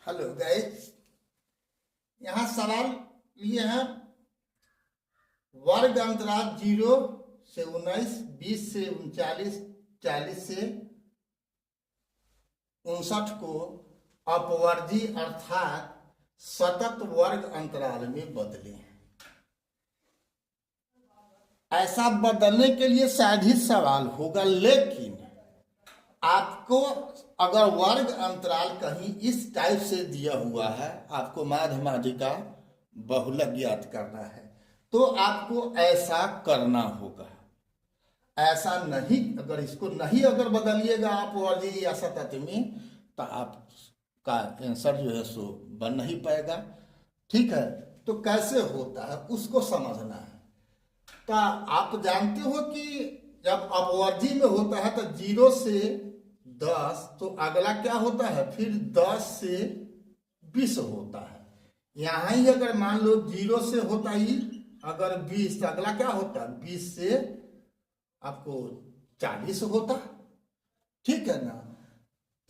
Hello guys, यहाँ सवाल लिए हैं वर्ग अंतराल 0 से 19, 20 से 39, 40 से 59 को अपवर्जी अर्थात सतत वर्ग अंतराल में बदलें। ऐसा बदलने के लिए शायद ही सवाल होगा, लेकिन आपको अगर वर्ग अंतराल कहीं इस टाइप से दिया हुआ है, आपको माध्यमादि का बहुलक ज्ञात करना है, तो आपको ऐसा करना होगा। ऐसा नहीं, अगर इसको नहीं अगर बदलिएगा आप वर्जी या सतत में, तो आपका आंसर जो है सो बन नहीं पाएगा। ठीक है, तो कैसे होता है उसको समझना है। तो आप जानते हो कि जब अपवर्जी में होता है तो 0 से 10, तो अगला क्या होता है, फिर 10 से 20 होता है। यहाँ ही अगर मान लो 0 से होता ही अगर 20, तो अगला क्या होता है, 20 से आपको 40 होता। ठीक है ना।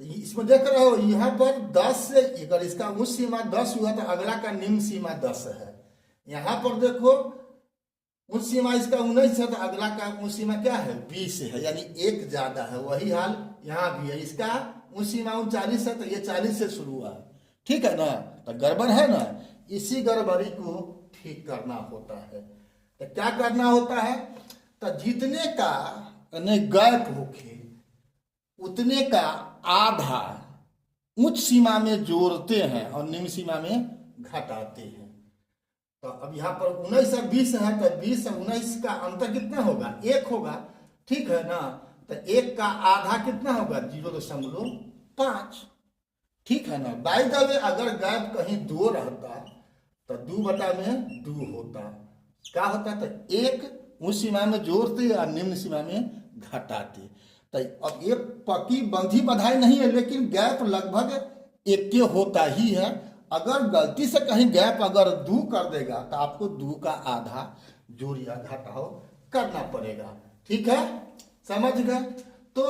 तो इसमें देख रहे हो, यहाँ पर 10 से अगर इसका उच्च सीमा 10 हुआ तो अगला का निम्न सीमा 10 है। यहाँ पर देखो उच्च सीमा इसका 19 है तो अगला का उच्च सीमा क्या है, 20 है, यानी एक ज्यादा है। वही हाल यहाँ भी है, इसका उच्च सीमा 39 है तो ये 40 से शुरू हुआ। ठीक है ना। तो गड़बड़ है ना, इसी गड़बड़ी को ठीक करना होता है। तो क्या करना होता है, तो जितने का गैप होके उतने का आधा उच्च सीमा में जोड़ते हैं और निम्न सीमा में घटाते हैं। तो अब यहाँ पर 19 और 20 है, तो 20 और 19 का अंतर कितना होगा, 1 होगा। ठीक है ना। तो 1 का आधा कितना होगा, 0.5। ठीक है ना। बाय द वे अगर गैप कहीं 2 रहता तो 2/2 होता। क्या होता, तो 1 उच्च सीमा में जोड़ते और निम्न सीमा में घटाते। तो अब ये पक्की बंधी बधाई नहीं है, लेकिन गैप लगभग 1 के होता ही है। अगर गलती से कहीं गैप अगर 2 कर देगा तो आपको 2 का आधा जोड़ या घटाओ करना पड़ेगा। ठीक है, समझ गए। तो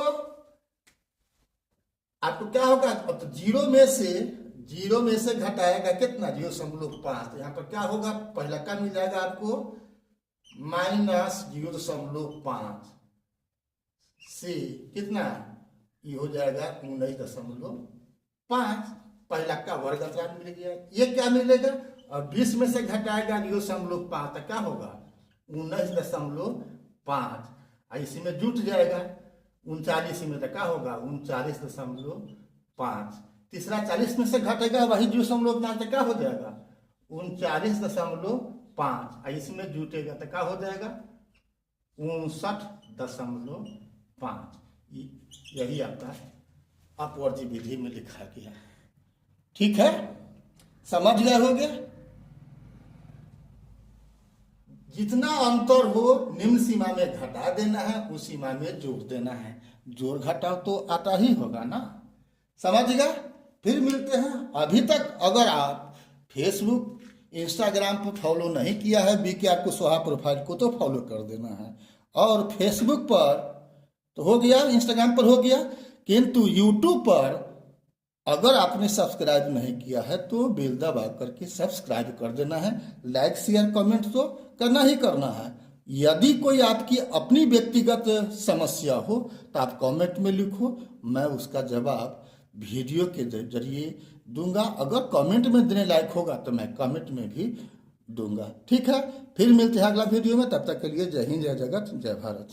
आपको क्या होगा, तो 0 में से घटाएगा कितना, 0.5। यहाँ पर क्या होगा, पहला का मिल जाएगा आपको -0.5 से कितना, ये हो जाएगा 19.5। पहला का वर्ग अंतराल मिल गया। ये क्या मिलेगा, और 20 में से घटाएगा 0.5 तो क्या होगा 19.5। इसी में जुट जाएगा 39 में तो क्या होगा 39.5। तीसरा 40 में से घटेगा वही 0.5 तो क्या हो जाएगा 39.5। इसमें जुटेगा तो क्या हो जाएगा 59.5। यही आपका अपवर्जी विधि में लिखा गया। ठीक है, समझ गए होंगे। जितना अंतर हो निम्न सीमा में घटा देना है, उस सीमा में जोड़ देना है। जोड़ घटाव तो आता ही होगा ना, समझ गए। फिर मिलते हैं। अभी तक अगर आप फेसबुक इंस्टाग्राम पर फॉलो नहीं किया है BKR कुशवाहा प्रोफाइल को, तो फॉलो कर देना है। और फेसबुक पर तो हो गया, इंस्टाग्राम पर हो गया, किंतु यूट्यूब पर अगर आपने सब्सक्राइब नहीं किया है तो बेल दबा करके सब्सक्राइब कर देना है। लाइक शेयर कमेंट तो करना ही करना है। यदि कोई आपकी अपनी व्यक्तिगत समस्या हो तो आप कमेंट में लिखो, मैं उसका जवाब वीडियो के जरिए दूंगा। अगर कमेंट में देने लायक होगा तो मैं कमेंट में भी दूंगा। ठीक है, फिर मिलते हैं अगला वीडियो में। तब तक के लिए जय हिंद, जय जगत, जय भारत।